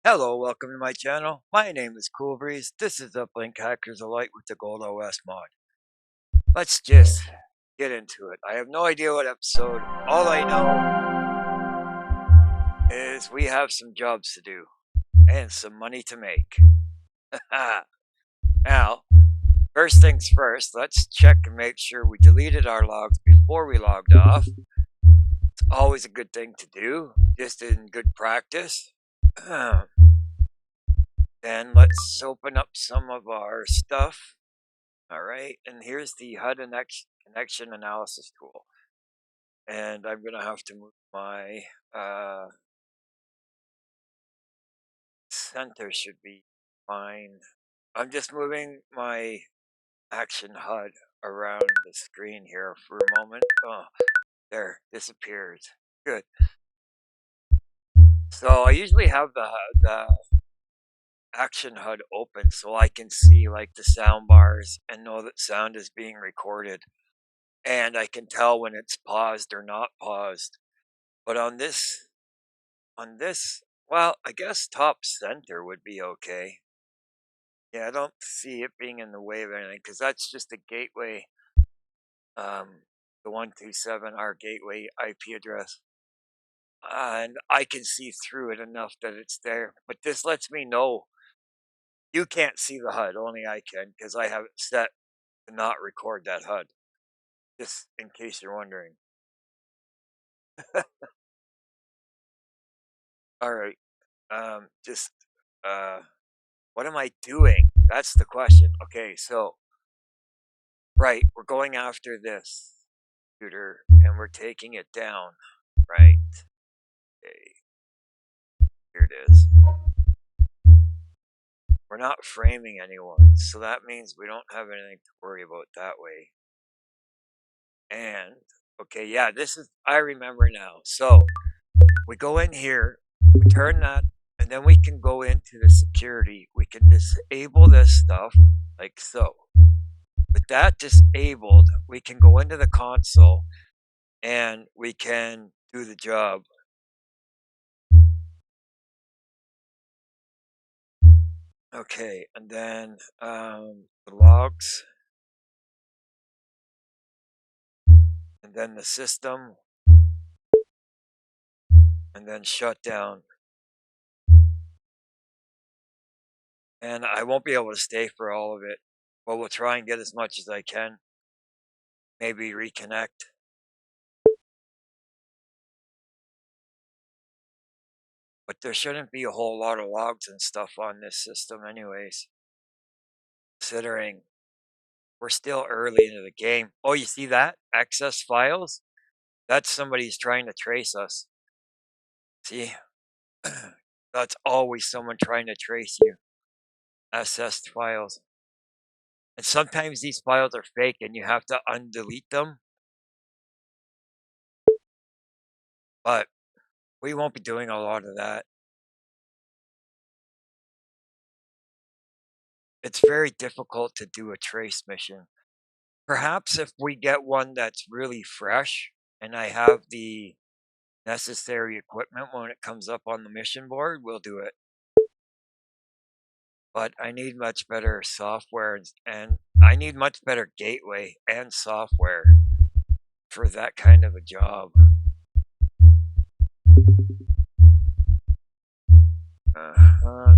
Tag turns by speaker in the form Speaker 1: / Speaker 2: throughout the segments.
Speaker 1: Hello, welcome to my channel. My name is Cool Breeze. This is Uplink Hackers Alike with the Gold OS mod. Let's just get into it. I have no idea what episode. All I know is we have some jobs to do and some money to make. Now, first things first, let's check and make sure we deleted our logs before we logged off. It's always a good thing to do, just in good practice. Then let's open up some of our stuff. All right, and here's the HUD connection analysis tool. And I'm going to have to move my center should be fine. I'm just moving my action HUD around the screen here for a moment. Oh, there, disappears. Good. So I usually have the action HUD open so I can see like the sound bars and know that sound is being recorded. And I can tell when it's paused or not paused. But on this, well, I guess top center would be okay. Yeah, I don't see it being in the way of anything because that's just a gateway, the 127, our gateway IP address. And I can see through it enough that it's there. But this lets me know you can't see the HUD, only I can because I have it set to not record that HUD, just in case you're wondering. All right. Just what am I doing? That's the question. Okay, so right, we're going after this computer and we're taking it down. Right. Okay, here it is. We're not framing anyone, so that means we don't have anything to worry about that way. And okay, yeah, this is I remember now. So we go in here, we turn that, and then we can go into the security. We can disable this stuff like so. With that disabled, we can go into the console and we can do the job. Okay, and then the logs, and then the system, and then shut down. And I won't be able to stay for all of it, but we'll try and get as much as I can. Maybe reconnect. But there shouldn't be a whole lot of logs and stuff on this system anyways, considering we're still early into the game. Oh, you see that? Access files? That's somebody's trying to trace us. See? That's always someone trying to trace you. Accessed files. And sometimes these files are fake and you have to undelete them. But we won't be doing a lot of that. It's very difficult to do a trace mission. Perhaps if we get one that's really fresh and I have the necessary equipment when it comes up on the mission board, we'll do it. But I need much better software and I need much better gateway and software for that kind of a job. Uh-huh.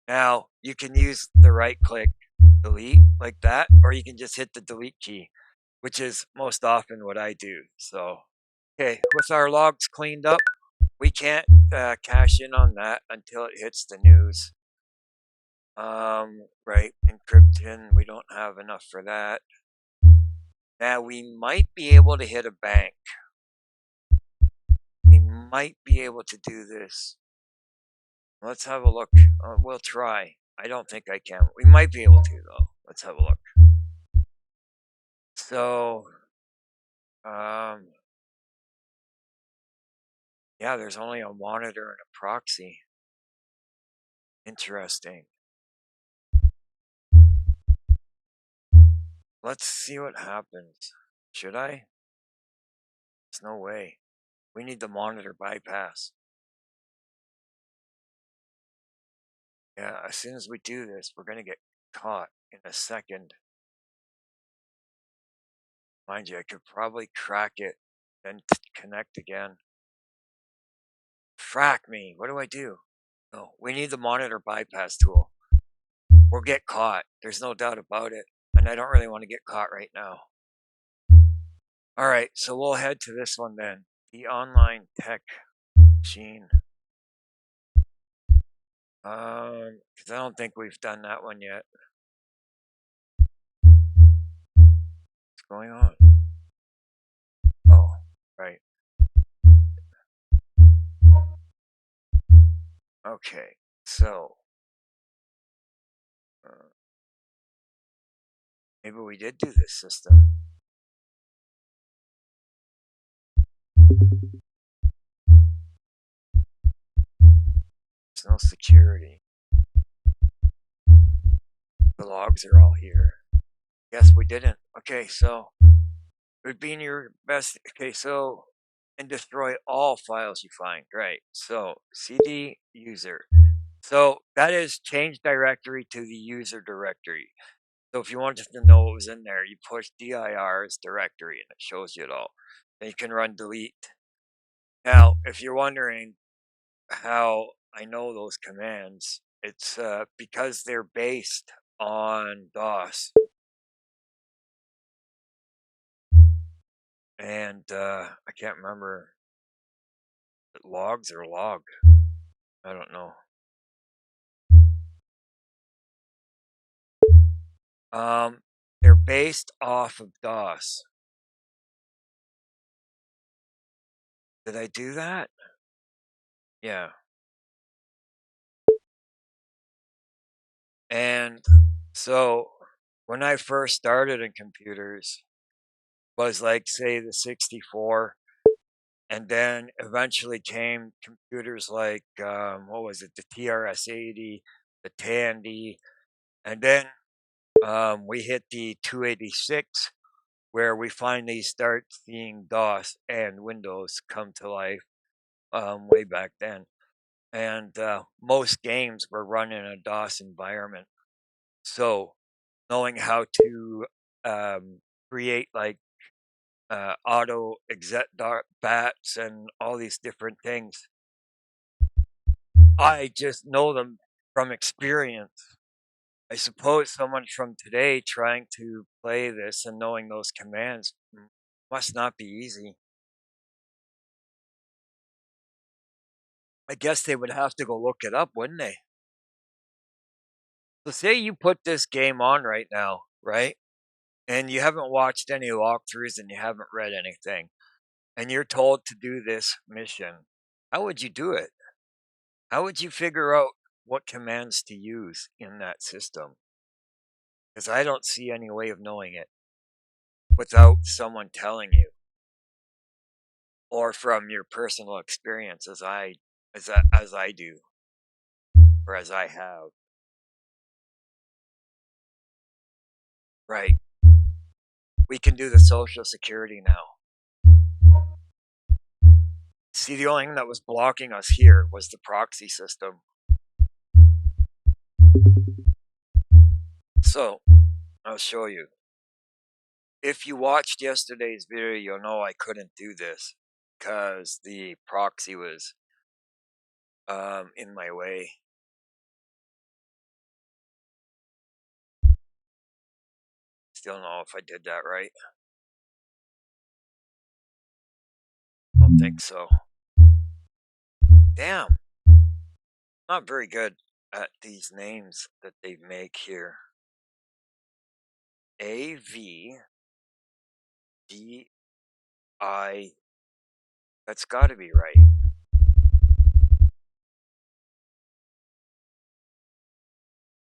Speaker 1: Now, you can use the right click delete like that, or you can just hit the delete key, which is most often what I do. So, okay, with our logs cleaned up, we can't cash in on that until it hits the news. Right, encryption, we don't have enough for that. Now, we might be able to hit a bank. We might be able to do this. Let's have a look. We'll try. I don't think I can. We might be able to, though. Let's have a look. So, um, yeah, there's only a monitor and a proxy. Interesting. Let's see what happens. Should I? There's no way. We need the monitor bypass. Yeah, as soon as we do this, we're gonna get caught in a second. Mind you, I could probably crack it, then connect again. Frack me, what do I do? No, we need the monitor bypass tool. We'll get caught, there's no doubt about it, and I don't really want to get caught right now. Alright, so we'll head to this one then. The online tech machine. Because I don't think we've done that one yet. What's going on? Oh, right. Okay, so maybe we did do this system. There's no security. The logs are all here. Yes, we didn't. Okay, so it would be in your best. Okay, so and destroy all files you find. Right. So cd user. So that is change directory to the user directory. So if you wanted to know what was in there, you push dir as directory and it shows you it all. Then you can run delete. Now, if you're wondering how I know those commands, it's because they're based on DOS. And I can't remember logs or log. I don't know. They're based off of DOS. Did I do that? Yeah. And so when I first started in computers was like say the 64, and then eventually came computers like what was it, the TRS-80, the Tandy, and then we hit the 286 where we finally start seeing DOS and Windows come to life way back then. And most games were run in a DOS environment. So knowing how to create like auto exec bats and all these different things, I just know them from experience. I suppose someone from today trying to play this and knowing those commands must not be easy. I guess they would have to go look it up, wouldn't they? So say you put this game on right now, right? And you haven't watched any walkthroughs and you haven't read anything, and you're told to do this mission. How would you do it? How would you figure out what commands to use in that system? Because I don't see any way of knowing it without someone telling you, or from your personal experience, as I do, or as I have. Right. We can do the Social Security now. See, the only thing that was blocking us here was the proxy system. So, I'll show you. If you watched yesterday's video, you'll know I couldn't do this because the proxy was in my way. Still don't know if I did that right. Don't think so. Damn. Not very good at these names that they make here. AVDI. That's gotta be right.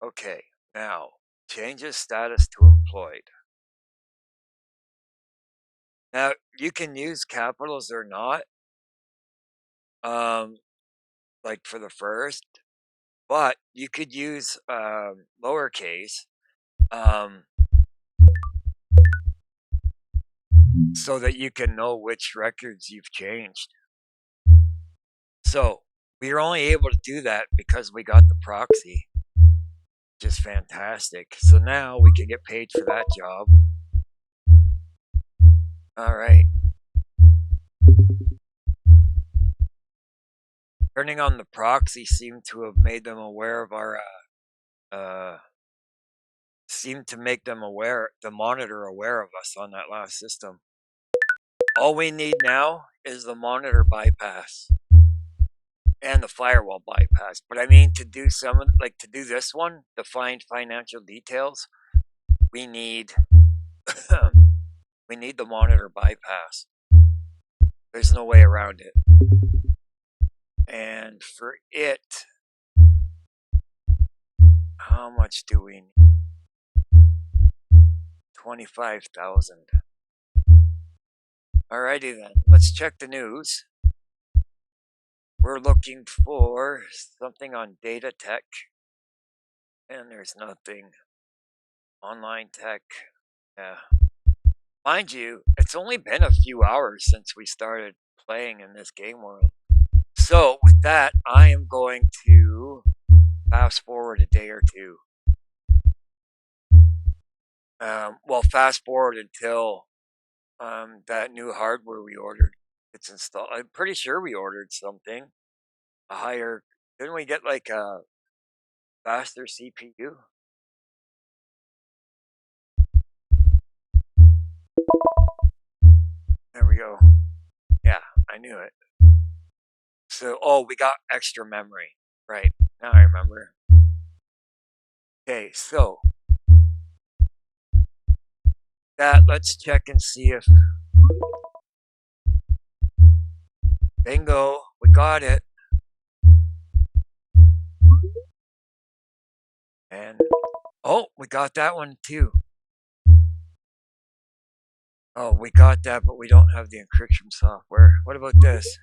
Speaker 1: Okay, now changes status to employed. Now you can use capitals or not, like for the first, but you could use lowercase so that you can know which records you've changed. So we are only able to do that because we got the proxy. Just fantastic. So now we can get paid for that job. All right. Turning on the proxy seemed to have made them aware of our seemed to make them aware, the monitor aware of us on that last system. All we need now is the monitor bypass and the firewall bypass. But I mean, to do like to do this one, to find financial details, we need we need the monitor bypass. There's no way around it. And for it, how much do we need? 25,000. Alrighty then, let's check the news. We're looking for something on data tech, and there's nothing. Online tech, yeah. Mind you, it's only been a few hours since we started playing in this game world. So with that, I am going to fast forward a day or two. Well, fast forward until that new hardware we ordered gets installed. I'm pretty sure we ordered something. A higher, didn't we get like a faster CPU? There we go. Yeah, I knew it. So, oh, we got extra memory. Right, now I remember. Okay, so let's check and see if, bingo, we got it. And, oh, we got that one too. Oh, we got that, but we don't have the encryption software. What about this?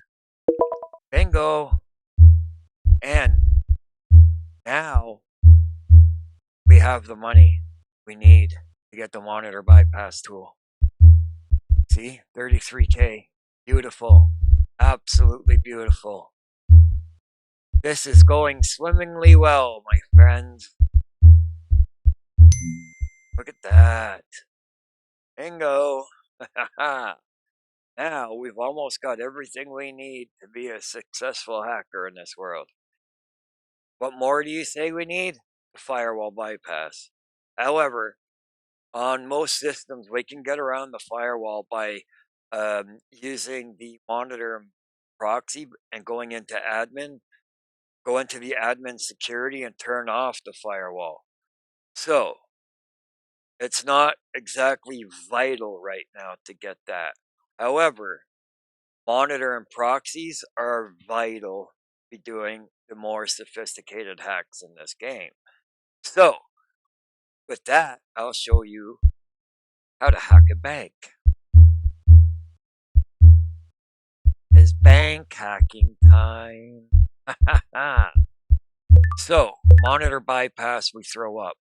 Speaker 1: Bingo. And now we have the money we need to get the monitor bypass tool. See, 33K. Beautiful. Absolutely beautiful. This is going swimmingly well, my friends. Look at that. Bingo. Now we've almost got everything we need to be a successful hacker in this world. What more do you say we need? The firewall bypass. However, on most systems, we can get around the firewall by using the monitor proxy and going into admin, go into the admin security and turn off the firewall. So it's not exactly vital right now to get that. However, monitor and proxies are vital to be doing the more sophisticated hacks in this game. So with that, I'll show you how to hack a bank. It's bank hacking time. So, monitor bypass we throw up.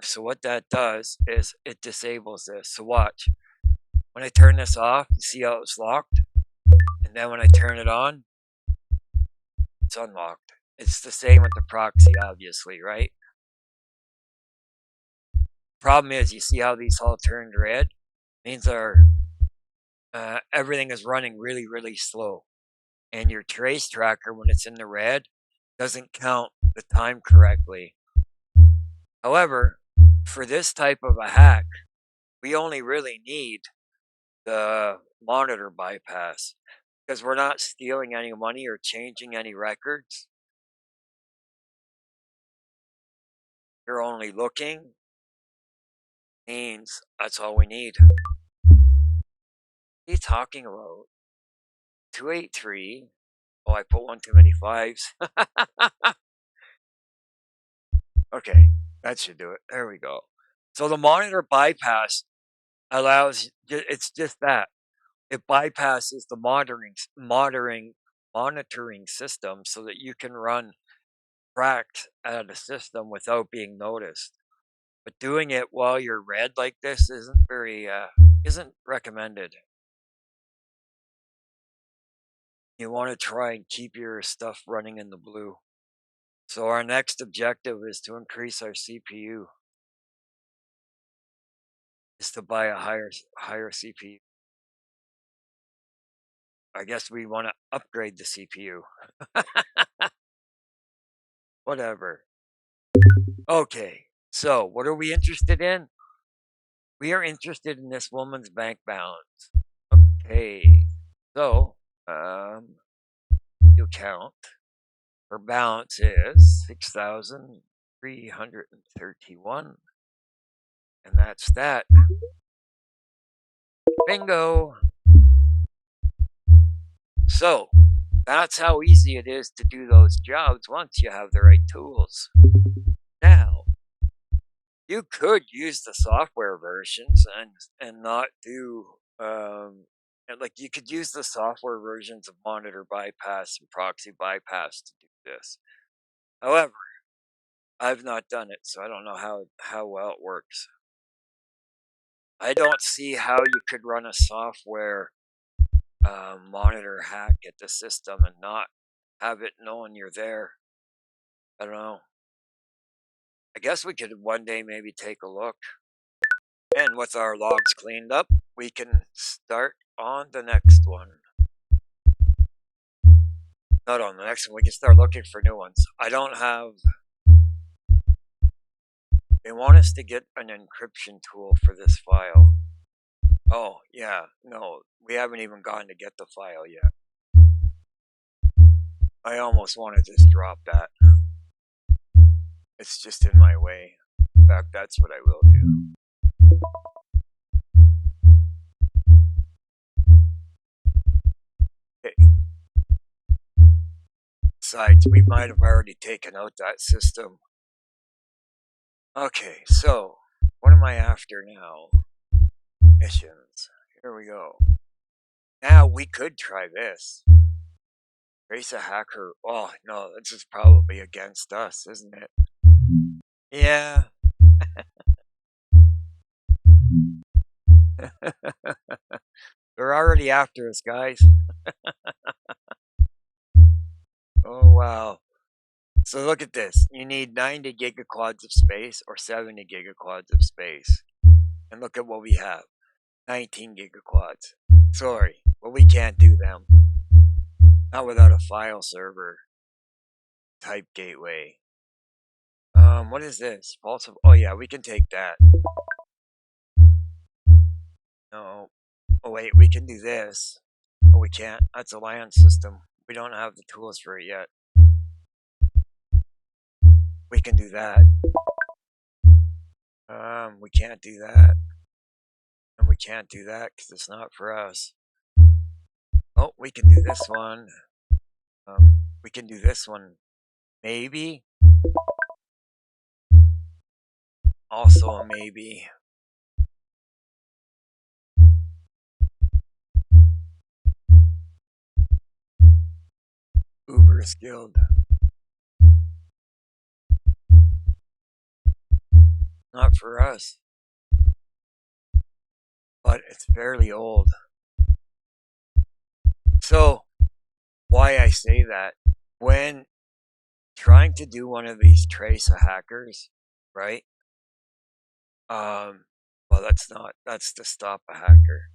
Speaker 1: So what that does is it disables this. So watch. When I turn this off, you see how it's locked? And then when I turn it on, it's unlocked. It's the same with the proxy, obviously, right? Problem is, you see how these all turned red? Means everything is running really, really slow. And your trace tracker, when it's in the red, doesn't count the time correctly. However, for this type of a hack, we only really need the monitor bypass because we're not stealing any money or changing any records. You're only looking, means that's all we need. What are you talking about? 283. Oh, I put one too many fives. Okay, that should do it. There we go. So the monitor bypass allows, it's just that. It bypasses the monitoring system so that you can run tracks at a system without being noticed. But doing it while you're red like this isn't recommended. You want to try and keep your stuff running in the blue. So our next objective is to increase our CPU, is to buy a higher CPU. I guess we want to upgrade the CPU. Whatever. Okay, so what are we interested in? We are interested in this woman's bank balance. Okay, so you count. Her balance is 6,331, and that's that. Bingo! So, that's how easy it is to do those jobs once you have the right tools. Now, you could use the software versions and not do like you could use the software versions of monitor bypass and proxy bypass to do this. However, I've not done it, so I don't know how well it works. I don't see how you could run a software monitor hack at the system and not have it knowing you're there. I don't know. I guess we could one day maybe take a look. And with our logs cleaned up, we can start on the next one. Not on the next one, we can start looking for new ones. I don't have... They want us to get an encryption tool for this file. Oh, yeah, no, we haven't even gone to get the file yet. I almost want to just drop that. It's just in my way. In fact, that's what I will do. Okay. Besides, we might have already taken out that system. Okay, so what am I after now? Missions. Here we go. Now we could try this. Trace a hacker. Oh, no, this is probably against us, isn't it? Yeah. They're already after us, guys. Oh, wow. So look at this. You need 90 gigaquads of space or 70 gigaquads of space. And look at what we have. 19 gigaquads. Sorry, but we can't do them. Not without a file server type gateway. What is this? False. Oh yeah, we can take that. No. Oh wait, we can do this. Oh, we can't. That's a LAN system. We don't have the tools for it yet. We can do that. We can't do that. And we can't do that because it's not for us. Oh, we can do this one. We can do this one. Maybe. Also a maybe. Uber skilled. Not for us. But it's fairly old. So, why I say that, when trying to do one of these trace hackers, right? Well, that's to stop a hacker.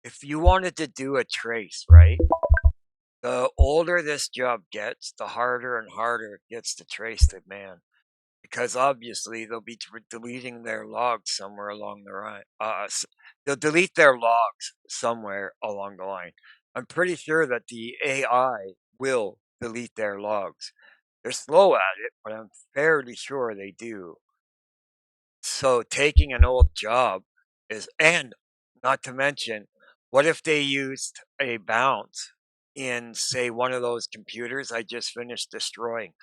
Speaker 1: If you wanted to do a trace, right? The older this job gets, the harder and harder it gets to trace the man. Because obviously they'll be deleting their logs somewhere along the line. They'll delete their logs somewhere along the line. I'm pretty sure that the AI will delete their logs. They're slow at it, but I'm fairly sure they do. So taking an old job is, and not to mention, what if they used a bounce in, say, one of those computers I just finished destroying?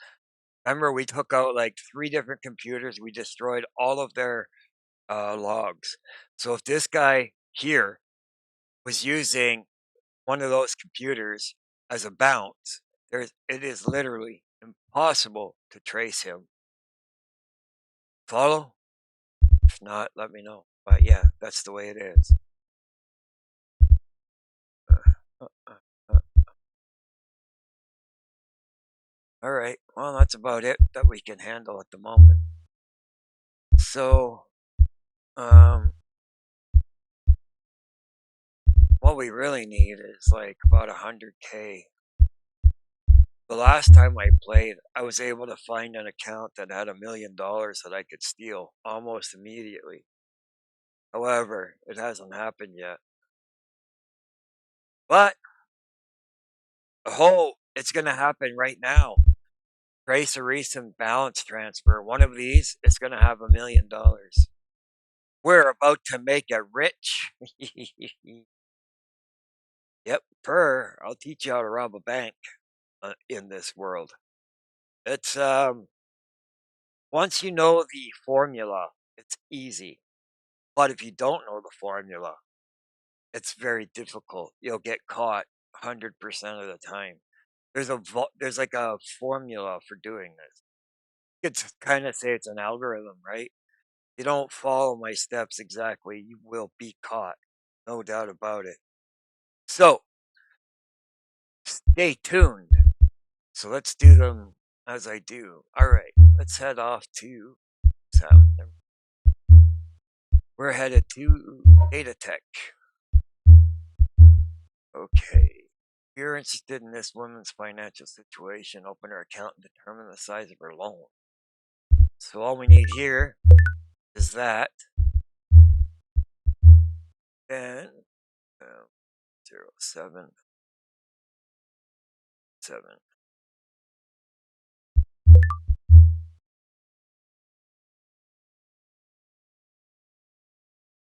Speaker 1: Remember, we took out like 3 different computers. We destroyed all of their logs. So if this guy here was using one of those computers as a bounce, it is literally impossible to trace him. Follow? If not, let me know. But yeah, that's the way it is. All right. Well, that's about it that we can handle at the moment. So, um, what we really need is like about 100K. The last time I played, I was able to find an account that had $1 million that I could steal almost immediately. However, it hasn't happened yet. But, oh, it's going to happen right now. Trace a recent balance transfer. One of these is going to have $1 million. We're about to make it rich. Yep, I'll teach you how to rob a bank in this world. It's once you know the formula, it's easy. But if you don't know the formula, it's very difficult. You'll get caught 100% of the time. There's like a formula for doing this. You could kind of say it's an algorithm, right? You don't follow my steps exactly, you will be caught. No doubt about it. So, stay tuned. So let's do them as I do. All right, let's head off to Sam. We're headed to Data Tech. Okay. If you're interested in this woman's financial situation, open her account and determine the size of her loan. So all we need here is that. Then 077.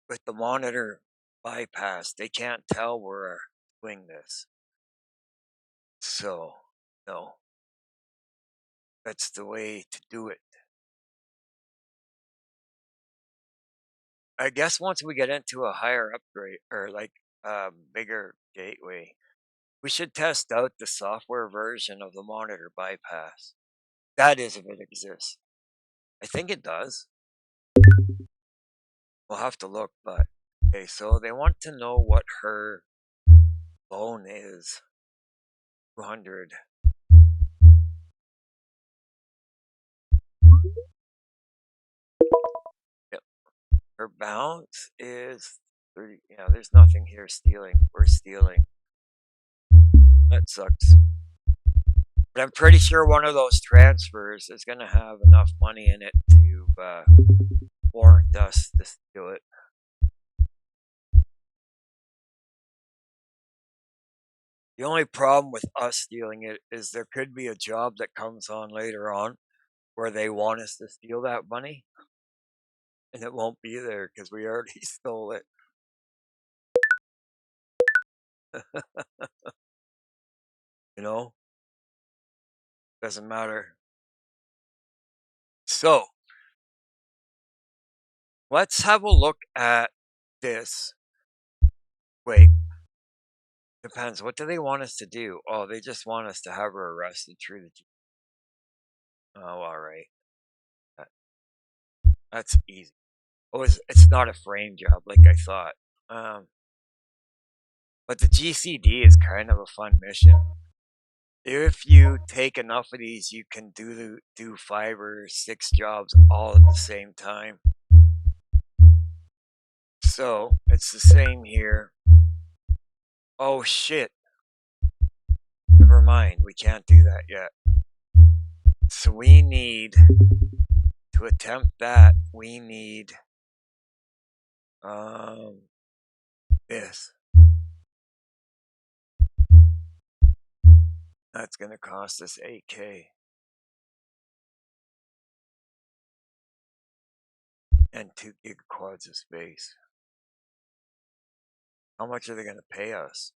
Speaker 1: With the monitor bypass, they can't tell we're doing this. So, no. That's the way to do it. I guess once we get into a higher upgrade or like a bigger gateway, we should test out the software version of the monitor bypass. That is if it exists. I think it does. We'll have to look, but okay, so they want to know what her loan is. 200. Yep. Her balance is 30. Yeah, there's nothing here stealing. We're stealing. That sucks. But I'm pretty sure one of those transfers is going to have enough money in it to warrant us to steal it. The only problem with us stealing it is there could be a job that comes on later on where they want us to steal that money, and it won't be there because we already stole it. You know, doesn't matter. So let's have a look at this. Wait, depends. What do they want us to do? Oh, they just want us to have her arrested through the. Oh, all right. That, that's easy. Oh, it's not a frame job like I thought. But the GCD is kind of a fun mission. If you take enough of these, you can do 5 or 6 jobs all at the same time. So it's the same here. Oh shit! Never mind. We can't do that yet. So we need to attempt that. We need this. That's gonna cost us 8K and 2 gig quads of space. How much are they gonna pay us?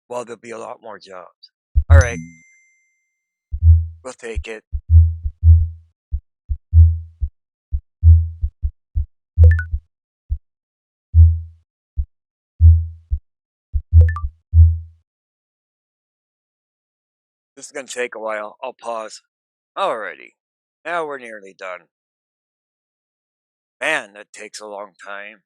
Speaker 1: Well, there'll be a lot more jobs. All right, we'll take it. This is gonna take a while. I'll pause. Alrighty. Now we're nearly done. Man, that takes a long time.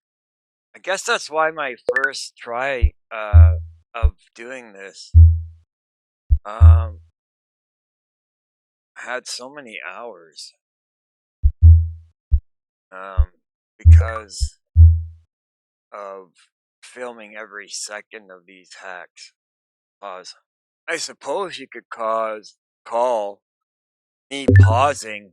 Speaker 1: I guess that's why my first try of doing this, um, had so many hours um, because of filming every second of these hacks. Pause. I suppose you could call me pausing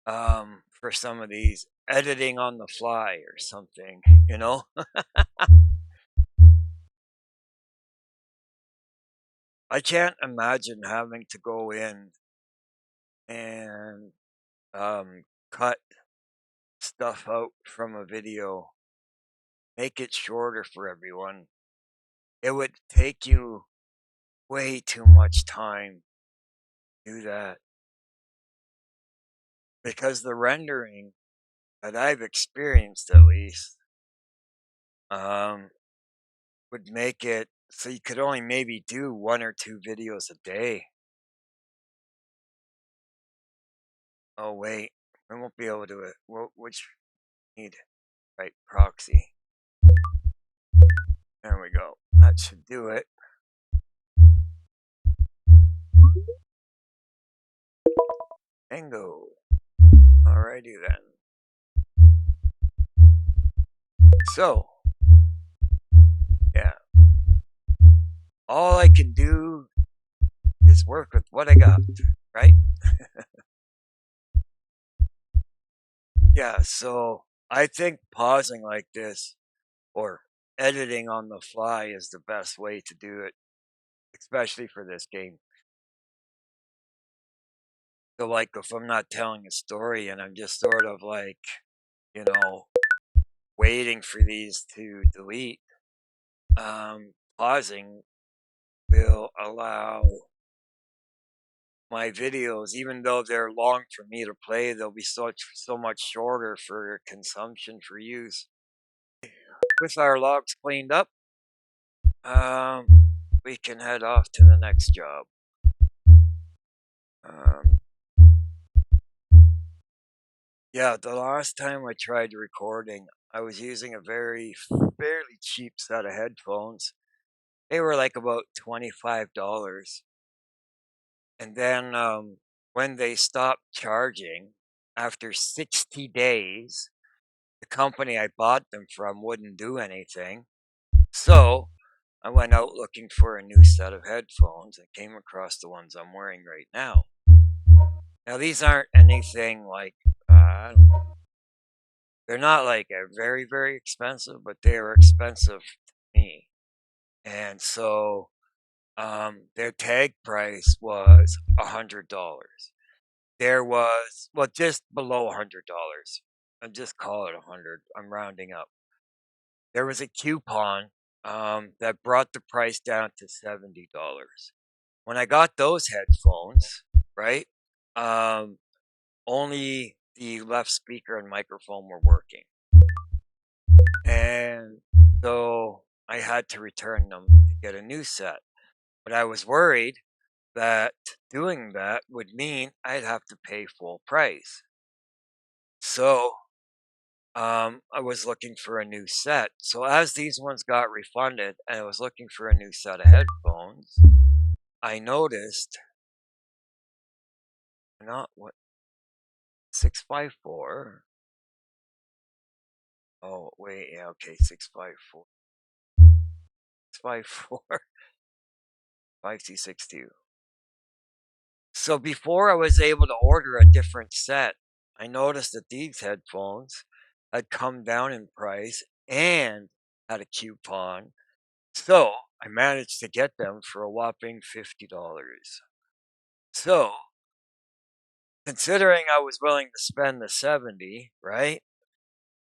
Speaker 1: for some of these editing on the fly or something, you know? I can't imagine having to go in and cut stuff out from a video, make it shorter for everyone. It would take you way too much time to do that because the rendering that I've experienced at least um, would make it so you could only maybe do 1 or 2 videos a day. Oh wait, we won't be able to do it. Which need right proxy? There we go. That should do it. Bingo. Alrighty then. So yeah, all I can do is work with what I got, right? Yeah. So I think pausing like this or editing on the fly is the best way to do it, especially for this game. So, like, if I'm not telling a story and I'm just sort of like, you know, waiting for these to delete, pausing will allow my videos, even though they're long for me to play, they'll be so much shorter for consumption for use. With our logs cleaned up, um, we can head off to the next job. Um, yeah, the last time I tried recording, I was using a fairly cheap set of headphones. They were like about $25. And then when they stopped charging after 60 days, the company I bought them from wouldn't do anything. So I went out looking for a new set of headphones and came across the ones I'm wearing right now. Now, these aren't anything like, they're not like very, very expensive, but they are expensive to me. And so their tag price was $100. There was, well, just below $100. I'll just call it 100. I'm rounding up. There was a coupon that brought the price down to $70. When I got those headphones, right, um, only the left speaker and microphone were working. And so I had to return them to get a new set. But I was worried that doing that would mean I'd have to pay full price. So I was looking for a new set. So as these ones got refunded and I was looking for a new set of headphones, I noticed not what 654. Oh wait, yeah, okay, 654. 654 5262. So before I was able to order a different set, I noticed that these headphones had come down in price and had a coupon. So I managed to get them for a whopping $50. So, considering I was willing to spend the 70, right?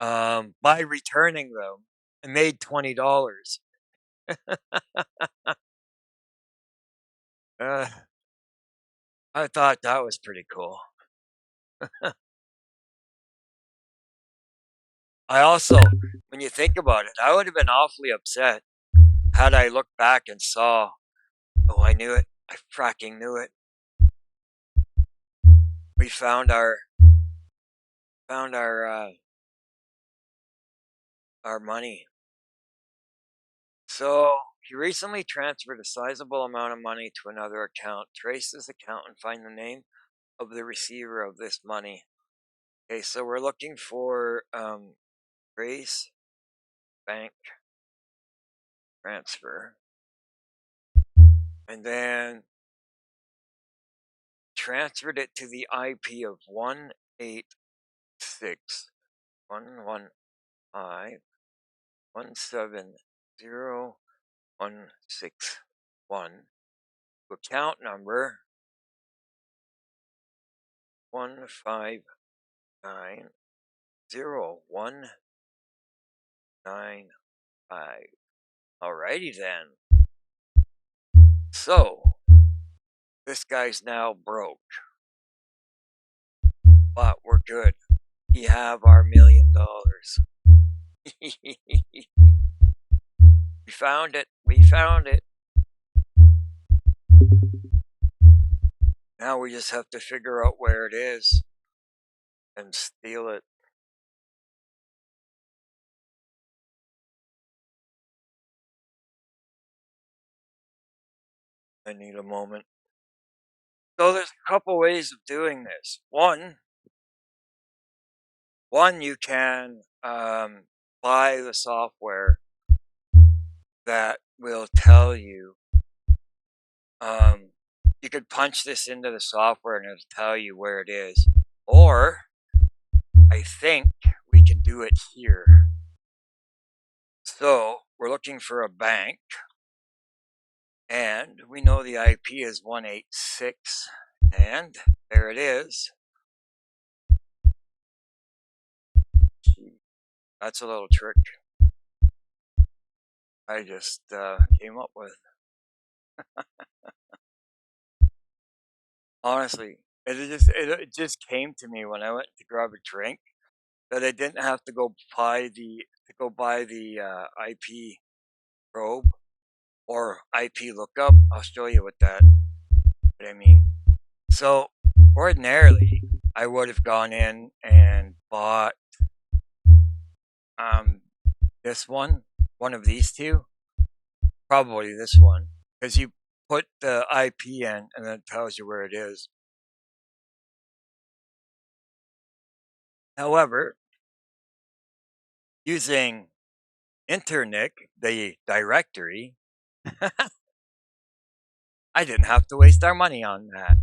Speaker 1: By returning them, I made $20. Uh, I thought that was pretty cool. I also, when you think about it, I would have been awfully upset had I looked back and saw, oh, I knew it. I fracking knew it. We found our money. So he recently transferred a sizable amount of money to another account. Trace this account and find the name. of the receiver of this money. Okay, so we're looking for trace bank transfer, and then transferred it to the IP of 186.115.170.161 to account number 1590195. Alrighty then. So, this guy's now broke. But we're good. We have our $1 million. We found it. We found it. Now we just have to figure out where it is and steal it. I need a moment. So there's a couple ways of doing this. One, you can buy the software that will tell you. You could punch this into the software and it'll tell you where it is. Or I think we can do it here. So we're looking for a bank, and we know the IP is 186, and there it is. That's a little trick I just came up with. Honestly, it just came to me when I went to grab a drink that I didn't have to go buy the IP probe or IP lookup. I'll show you what I mean. So ordinarily, I would have gone in and bought this one of these two, probably this one, because you put the IP in and then it tells you where it is. However, using Internic, the directory, I didn't have to waste our money on that.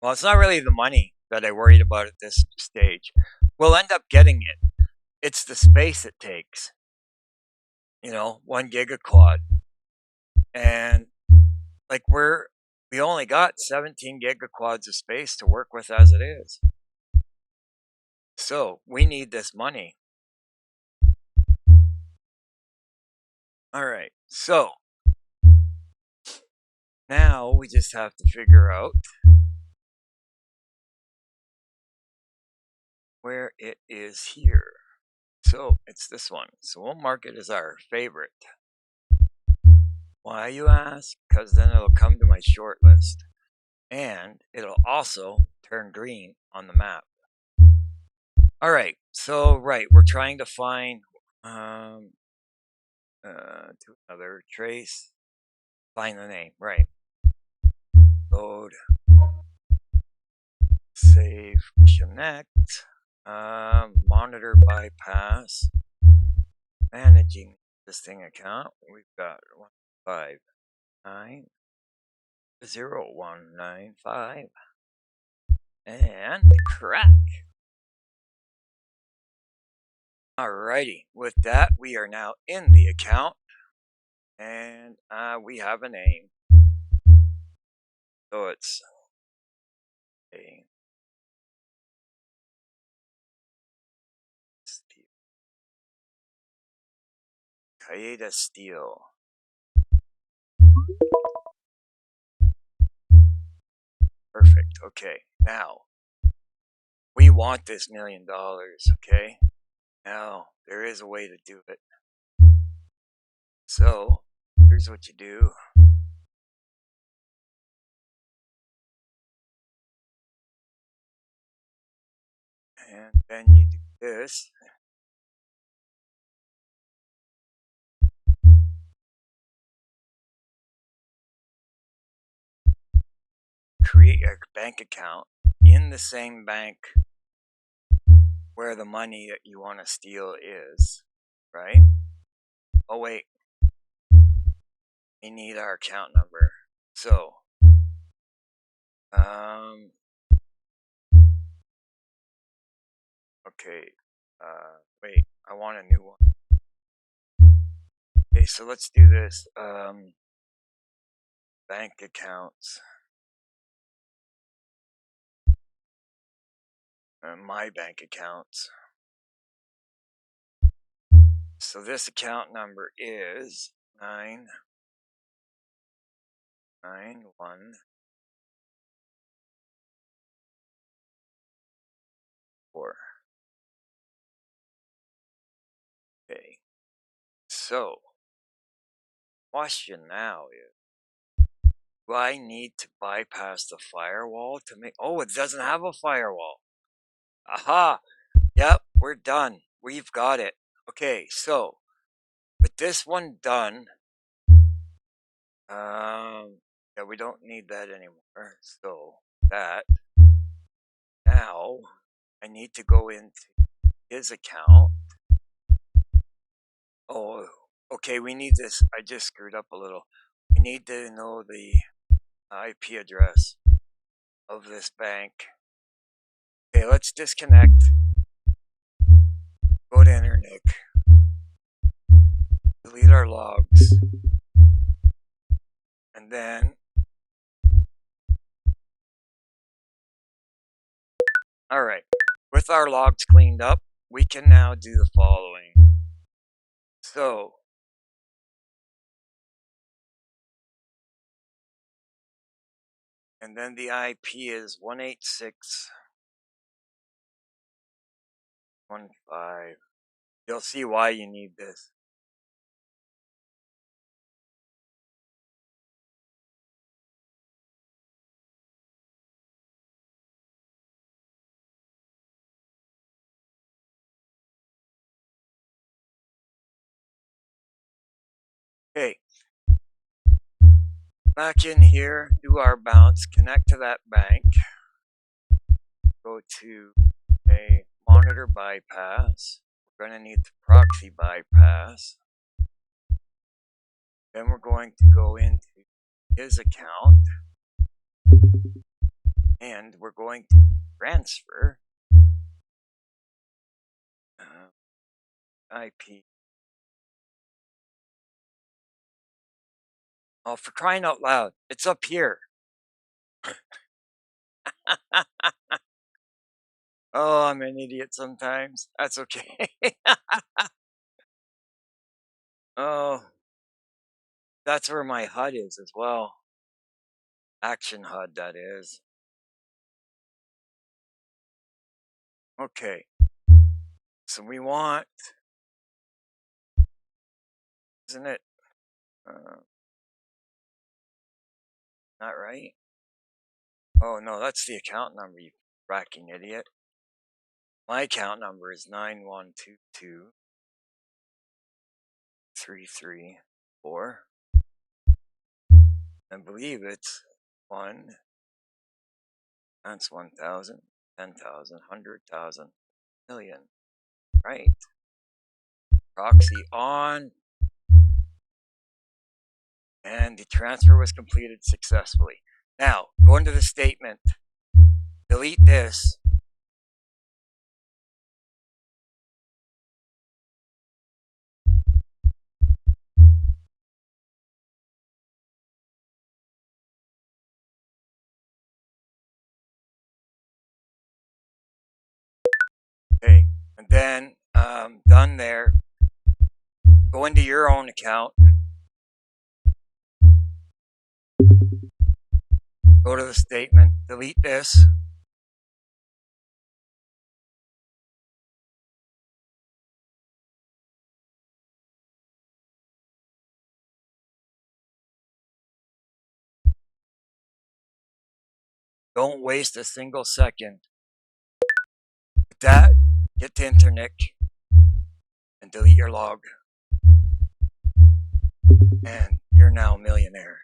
Speaker 1: Well, it's not really the money that I worried about at this stage. We'll end up getting it. It's the space it takes. 1 gigaquad. And like we only got 17 gigaquads of space to work with as it is. So we need this money. All right. So now we just have to figure out where it is here. So it's this one. So we'll mark it as our favorite. Why, you ask? Because then it'll come to my short list. And it'll also turn green on the map. All right. So, we're trying to find to another trace. Find the name. Right. Load. Save. Connect. Monitor bypass. Managing existing account. We've got 1590195 and crack. Alrighty, with that we are now in the account and we have a name. So it's a Kaeda Steel. Perfect. Okay, now we want this $1 million. Okay, now there is a way to do it. So here's what you do. And then you do this. Create a bank account in the same bank where the money that you want to steal is, right? Oh, wait. We need our account number. So, okay. Wait, I want a new one. Okay, so let's do this. Bank accounts. My bank accounts. So this account number is 9914. Okay. So, question now is, do I need to bypass the firewall to make... Oh, it doesn't have a firewall. Aha! Yep, we're done. We've got it. Okay, so, with this one done, yeah, we don't need that anymore. So, that. Now, I need to go into his account. Oh, okay, we need this. I just screwed up a little. We need to know the IP address of this bank. Okay, let's disconnect. Go to Internet. Delete our logs. And then... Alright, with our logs cleaned up, we can now do the following. So, and then the IP is 186.1.5. You'll see why you need this. Okay. Back in here, do our bounce, connect to that bank. Go to a monitor bypass. We're going to need the proxy bypass. Then we're going to go into his account. And we're going to transfer IP. Oh, for crying out loud, it's up here. Oh, I'm an idiot sometimes. That's okay. Oh, that's where my HUD is as well. Action HUD, that is. Okay. So we want, isn't it? Not right? Oh, no, that's the account number, you fracking idiot. My account number is 9122-334. I believe it's 1. That's 1,000, 10,000, 100,000, million. Right. Proxy on. And the transfer was completed successfully. Now, go into the statement. Delete this. Okay, and then done there. Go into your own account. Go to the statement. Delete this. Don't waste a single second. With that, get to Internet and delete your log. And you're now a millionaire.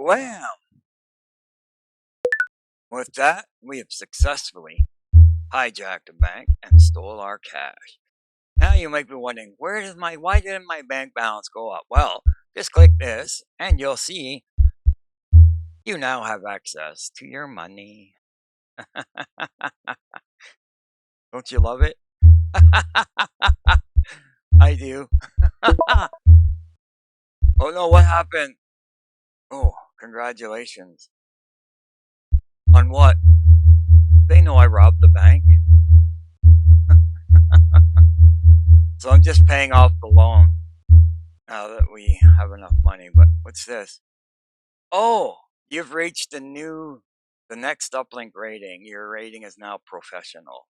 Speaker 1: Wham! With that, we have successfully hijacked a bank and stole our cash. Now you might be wondering, why didn't my bank balance go up? Well, just click this and you'll see you now have access to your money. Don't you love it? I do. Oh no, what happened? Oh, congratulations. On what? They know I robbed the bank. So I'm just paying off the loan now that we have enough money. But what's this? Oh, you've reached the next Uplink rating. Your rating is now professional.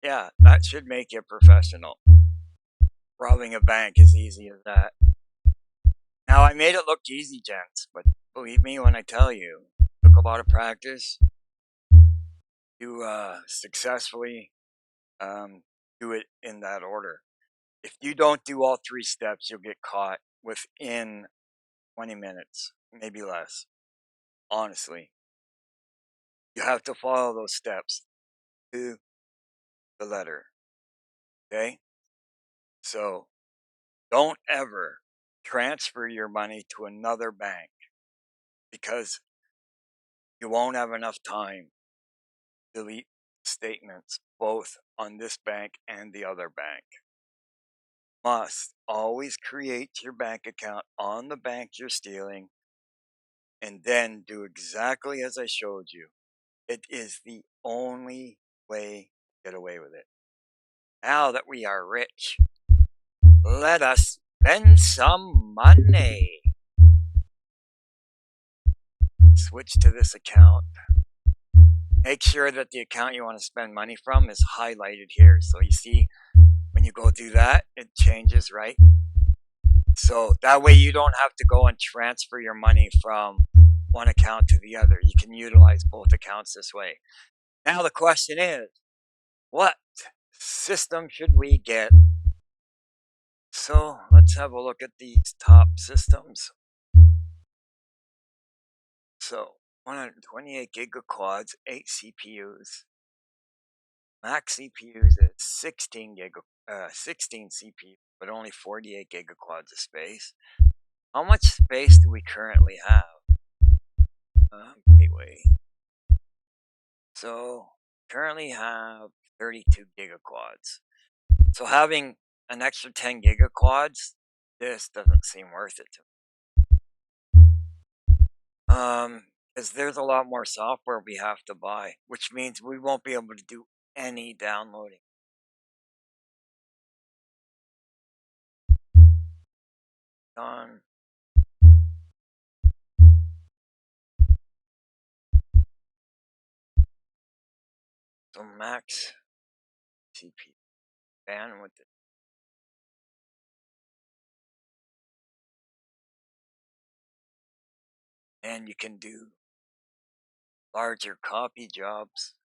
Speaker 1: Yeah, that should make you professional. Robbing a bank is easy as that. Now, I made it look easy, gents, but believe me when I tell you, it took a lot of practice to successfully do it in that order. If you don't do all 3 steps, you'll get caught within 20 minutes, maybe less. Honestly, you have to follow those steps to the letter. Okay? So, don't ever transfer your money to another bank because you won't have enough time to delete statements both on this bank and the other bank. Must always create your bank account on the bank you're stealing and then do exactly as I showed you. It is the only way to get away with it. Now that we are rich, let us spend some money. Switch to this account. Make sure that the account you want to spend money from is highlighted here. So you see, when you go do that, it changes, right? So that way you don't have to go and transfer your money from one account to the other. You can utilize both accounts this way. Now the question is, what system should we get? So let's have a look at these top systems. So 128 gigaquads, 8 CPUs. Max CPUs is 16 CPU, but only 48 gigaquads of space. How much space do we currently have? Gateway. So currently have 32 gigaquads. So having an extra 10 gigaquads, this doesn't seem worth it to me. Because there's a lot more software we have to buy, which means we won't be able to do any downloading. Done. So max CPU bandwidth. And you can do larger copy jobs.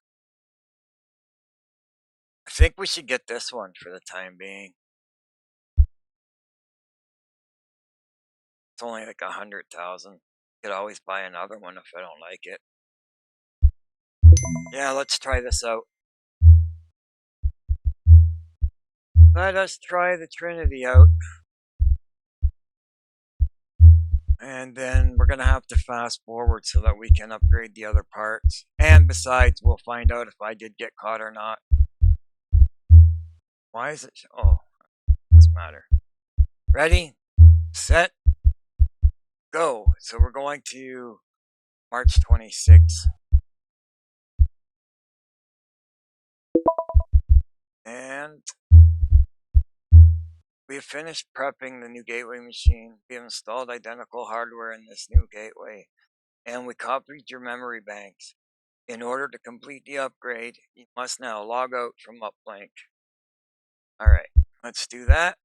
Speaker 1: I think we should get this one for the time being. It's only like 100,000. Could always buy another one if I don't like it. Yeah, let's try this out. Let us try the Trinity out. And then we're going to have to fast forward so that we can upgrade the other parts. And besides, we'll find out if I did get caught or not. Why is it? Oh, doesn't matter. Ready, set, go. So we're going to March 26th. And we have finished prepping the new gateway machine. We have installed identical hardware in this new gateway. And we copied your memory banks. In order to complete the upgrade, you must now log out from Uplink. Alright, let's do that.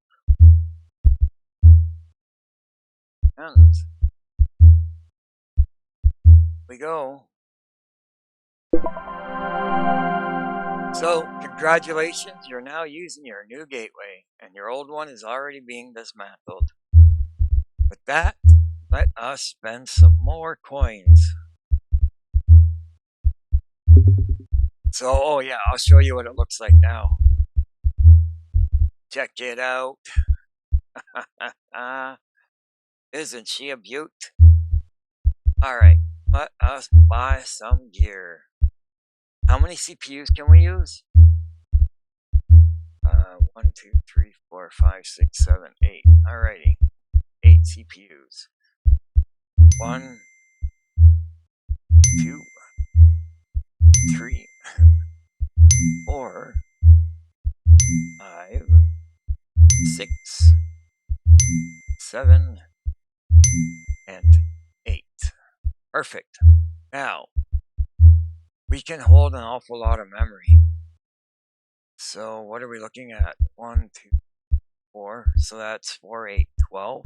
Speaker 1: And we go. So, congratulations, you're now using your new gateway, and your old one is already being dismantled. With that, let us spend some more coins. So, oh yeah, I'll show you what it looks like now. Check it out. Isn't she a beaut? Alright, let us buy some gear. How many CPUs can we use? 1, 2, 3, 4, 5, 6, 7, 8. Alrighty. 8 CPUs. 1, 2, 3, 4, 5, 6, 7, and 8. Perfect. Now, we can hold an awful lot of memory. So what are we looking at? 1, 2, 4. So that's 4, 8, 12.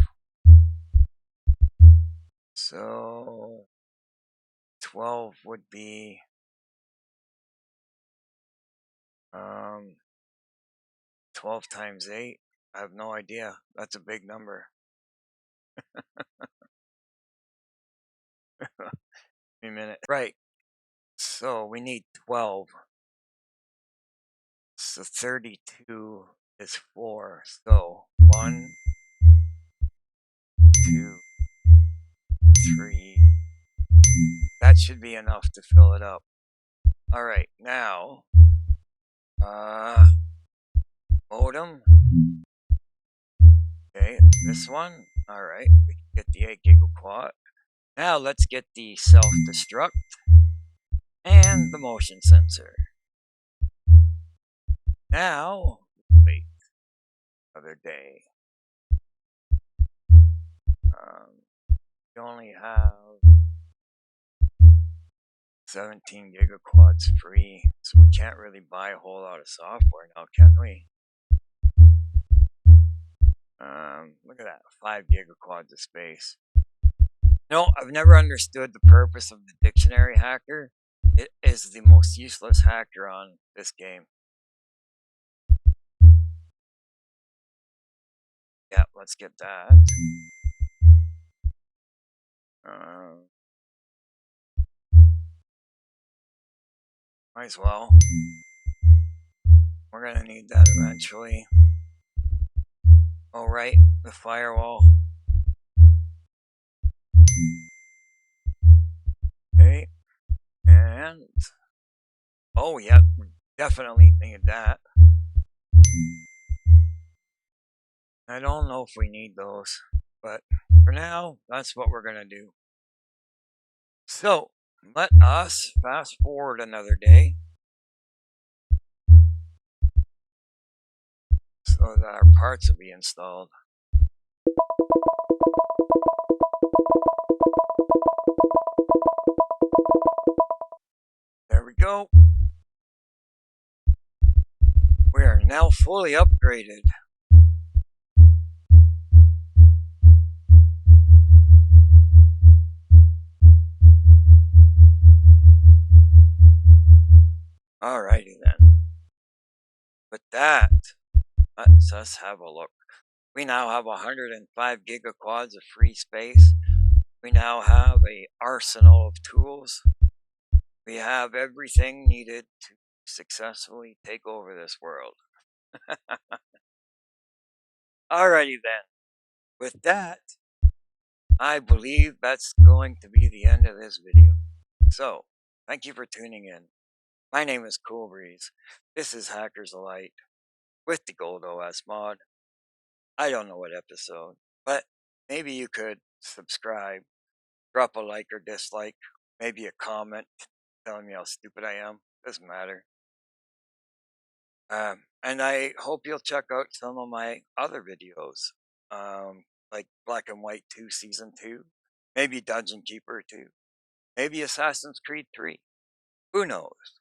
Speaker 1: So 12 would be 12 times 8. I have no idea. That's a big number. Wait a minute. Right. So we need 12. So 32 is 4. So 1, 2, 3. That should be enough to fill it up. Alright, now modem. Okay, this one. Alright, we can get the 8 gigaquad. Now let's get the self-destruct and the motion sensor. Now, wait, another day. We only have 17 gigaquads free, so we can't really buy a whole lot of software now, can we? Look at that, 5 gigaquads of space. No, I've never understood the purpose of the dictionary hacker. It is the most useless hacker on this game. Yeah, let's get that. Might as well. We're gonna need that eventually. Oh, right, the firewall. Okay, and oh, yeah, we definitely need that. I don't know if we need those, but for now, that's what we're gonna do. So, let us fast forward another day so that our parts will be installed. There we go. We are now fully upgraded. Alrighty then. With that, let's us have a look. We now have 105 gigaquads of free space. We now have an arsenal of tools. We have everything needed to successfully take over this world. Alrighty then. With that, I believe that's going to be the end of this video. So, thank you for tuning in. My name is Cool Breeze. This is Hackers Alike with the Gold OS mod. I don't know what episode, but maybe you could subscribe, drop a like or dislike, maybe a comment telling me how stupid I am. Doesn't matter. And I hope you'll check out some of my other videos, like Black and White 2 Season 2, maybe Dungeon Keeper 2, maybe Assassin's Creed 3. Who knows?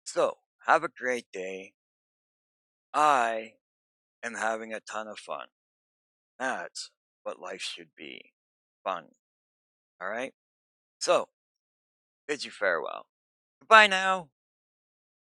Speaker 1: So, have a great day. I am having a ton of fun. That's what life should be. Fun. Alright? So, bid you farewell. Goodbye now.